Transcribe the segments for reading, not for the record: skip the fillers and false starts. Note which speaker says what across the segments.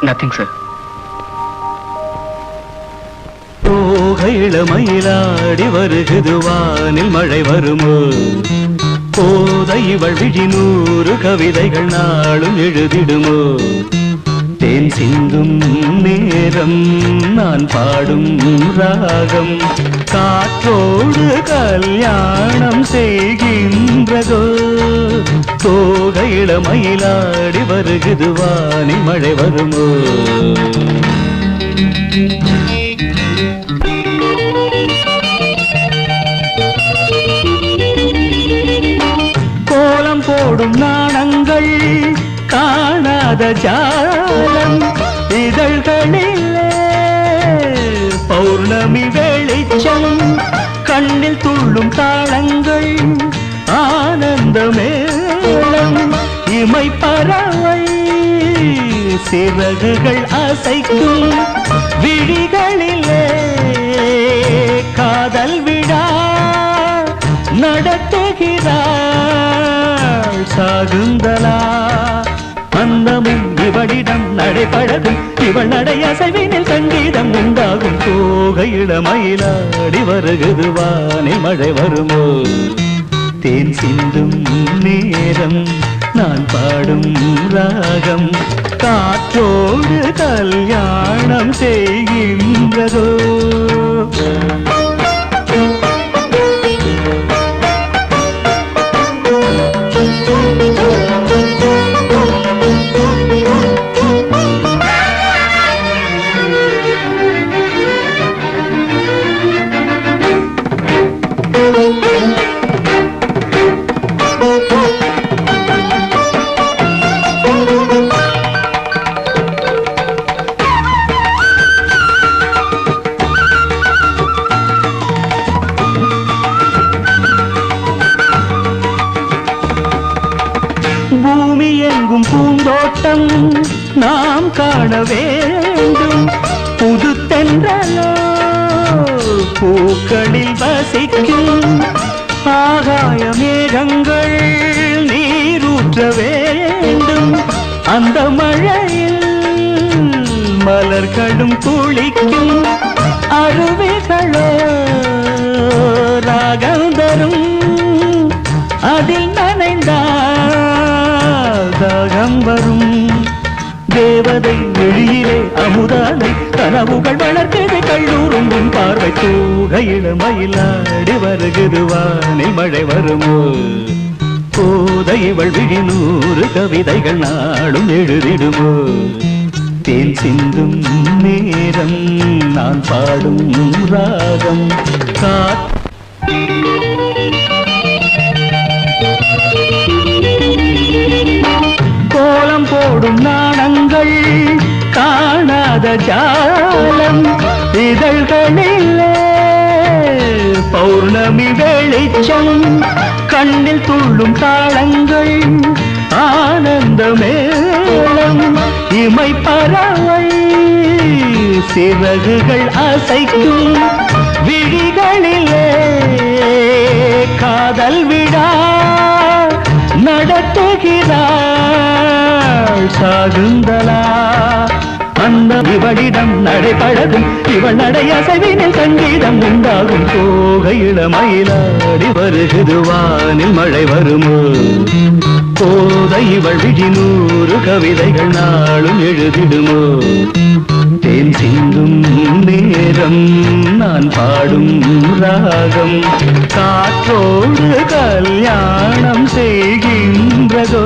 Speaker 1: Nothing, sir. Mayiladi வருகுது வானில் மழை வருமோ போதை இவள் விழி 100 கவிதைகள் நாளும் எழுதிடுமோ தேன் சிந்தும் நேரம் நான் பாடும் ராகம் காற்றோடு கல்யாணம் செய்கின்றதோ தோகையில மயிலாடி வருகுது வானில் மழை வருமோ ஜாலம் இதழ்களிலே பௌர்ணமி வெளிச்சம் கண்ணில் துள்ளும் தாளங்கள் ஆனந்த மேளம் இமை பறவை சிறகுகள் அசைக்கும் விழிகளிலே காதல் விழா நடத்துகிறாள் சாகுந்தலா அந்தமும் இவளிடம் நடைபழகும் இவள் நடை அசைவினில் சங்கீதம் உண்டாகும் தோகையிட மயிலாடி வருகுது வானில் மழை வருமோ தேன் சிந்தும் நேரம் நான் பாடும் ராகம் காற்றோடு கல்யாணம் செய்கின்றதோ பூமி எங்கும் பூந்தோட்டம் நாம் காண வேண்டும் புது தென்றலோ பூக்களில் வசிக்கும் ஆகாய மேகங்கள் நீரூற்ற வேண்டும் அந்த மழையில் மலர்களும் குளிக்கும் அருவிகளோ ராகம் தரும் அதில் நனைந்தால் தாகம் வரும் தேவதை வெளியிலே அமுதானை கனவுகள் வளர்த்தது கல்லூரும் உன் பார்வை தூகையில மயிலாடி வருகுது வானில் மழை வருமோ போதை இவள் விழி 100 கவிதைகள் நாடும் எழுதிடுமோ தேன் சிந்தும் நேரம் நான் பாடும் ராகம் கோலம் போடும் நாணங்கள் காணாத ஜாலம் இதழ்களிலே பௌர்ணமி வெளிச்சம் கண்ணில் துள்ளும் தாளங்கள் ஆனந்த மேளம் இமை பறவை சிறகுகள் அசைக்கும் விழிகளிலே காதல் விழா நடத்துகிறாள் சாகுந்தலா அந்த இவளிடம் நடைபழகும் இவள் நடை அசைவினில் சங்கீதம் உண்டாகும் தோகையிட மயிலாடி வருகுது வானில் மழை வருமோ போதை இவள் விழி 100 கவிதைகள் நாளும் எழுதிடுமோ தேன் சிந்தும் நேரம் நான் பாடும் ராகம் காற்றோடு கல்யாணம் செய்கின்றதோ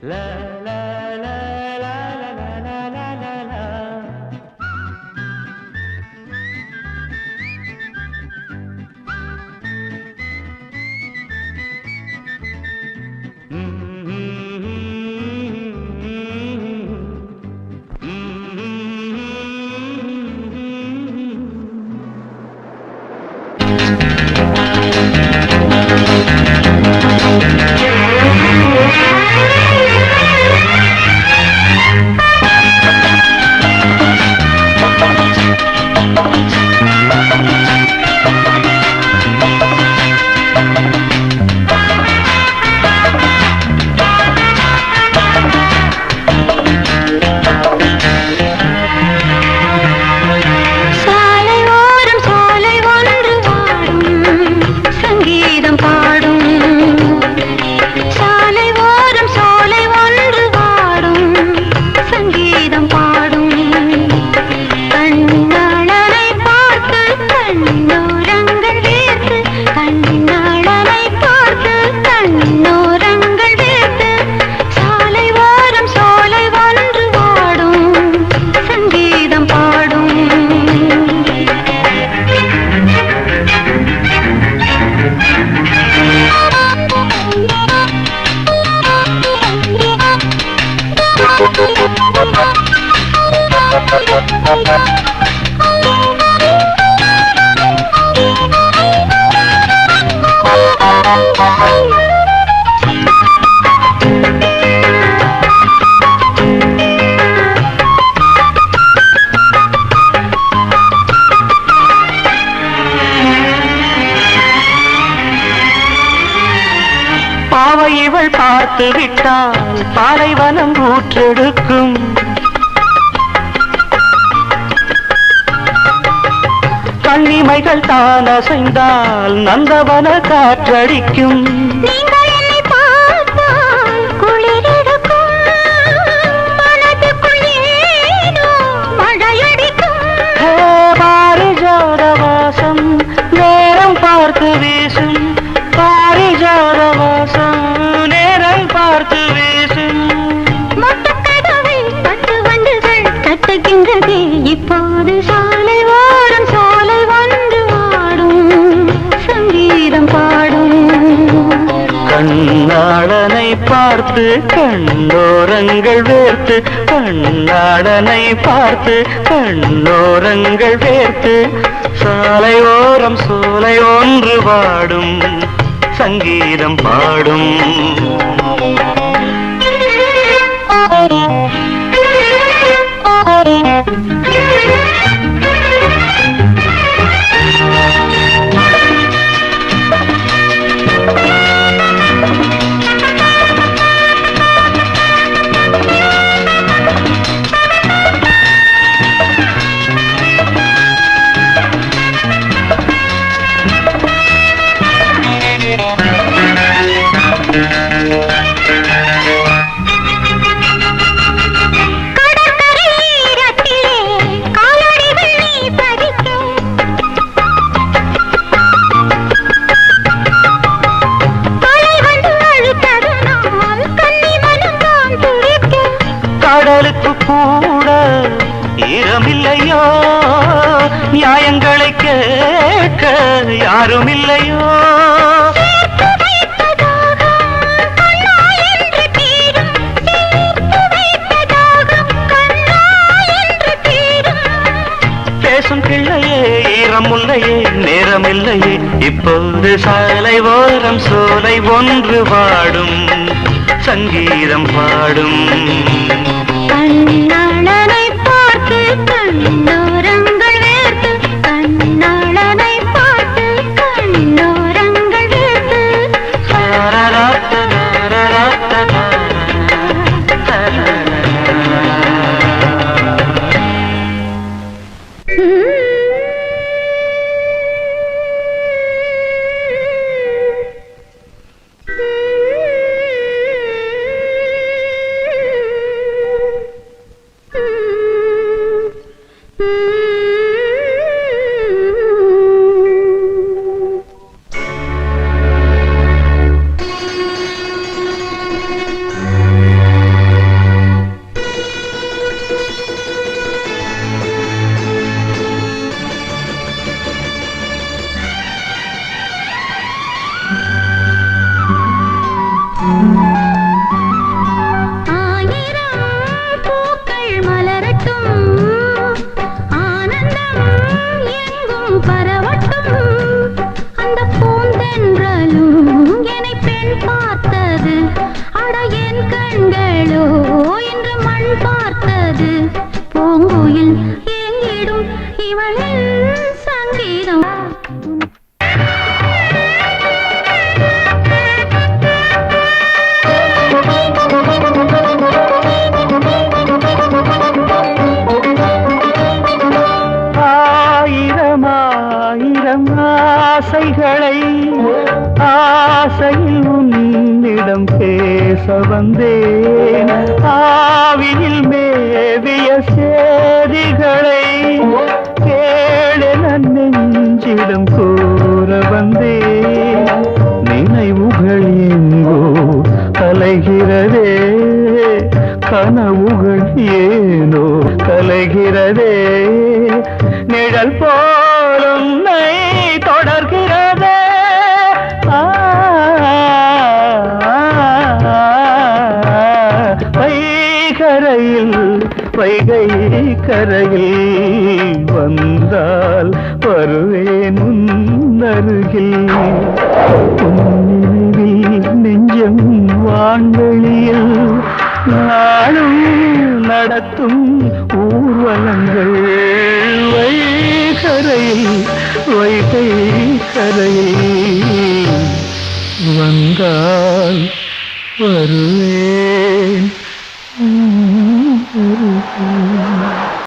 Speaker 1: லா லா லா லா லா லா லா லா லா.
Speaker 2: பாவை இவள் பார்த்து விட்டால் பாலைவனம் ஊற்றெடுக்கும். கண்ணிமைகள் தான் அசைந்தால் நந்தவன காற்றடிக்கும். பாரிஜாத வாசம் நேரம் பார்த்து வீசும். பாரிஜாத வாசம் நேரம் பார்த்து வீசும்.
Speaker 3: கட்டுகின்றதே இப்போது சாலை ஓரம் சோலை வந்து வாடும் சங்கீதம் பாடும்.
Speaker 2: கண்ணாளனை பார்த்து கண்ணோரங்கள் வேர்த்து. கண்ணாளனை பார்த்து கண்ணோரங்கள் வேர்த்து. சாலை ஓரம் சோலை ஒன்று வாடும் சங்கீதம் பாடும். கடலுக்கு கூட ஈரமில்லையோ, நியாயங்களை கேட்க யாரும் இல்லையோ. பேசும் பிள்ளையே ஈரமுல்லையே நேரமில்லையே. இப்போது சாலை ஓரம் சோலை ஒன்று வாடும் சங்கீதம் பாடும்.
Speaker 3: கண்ணாளனை பார்த்து கண்ணோரங்கள் வேர்த்து. கண்ணாளனை பார்த்து கண்ணோரங்கள் வேர்த்து.
Speaker 1: வந்தேன் ஆவியில் மேவிய சேதிகளை கேளென நெஞ்சிடம் கூற வந்தேன் நினைவுகள் எங்கோ அலைகிறதே கனவுகள் ஏனோ கலைகிறதே நிழல் போலும் தொடர்கிறதே வைகரையில் வைகை கரையில் வந்தால் வருவேன் உன்னருகில் நினைவில் நெஞ்சம் வான்வெளியில் நாளும் நடத்தும் ஊர்வலங்கள் வைகரையில் வைகை கரையில் வந்தால் வருவேன்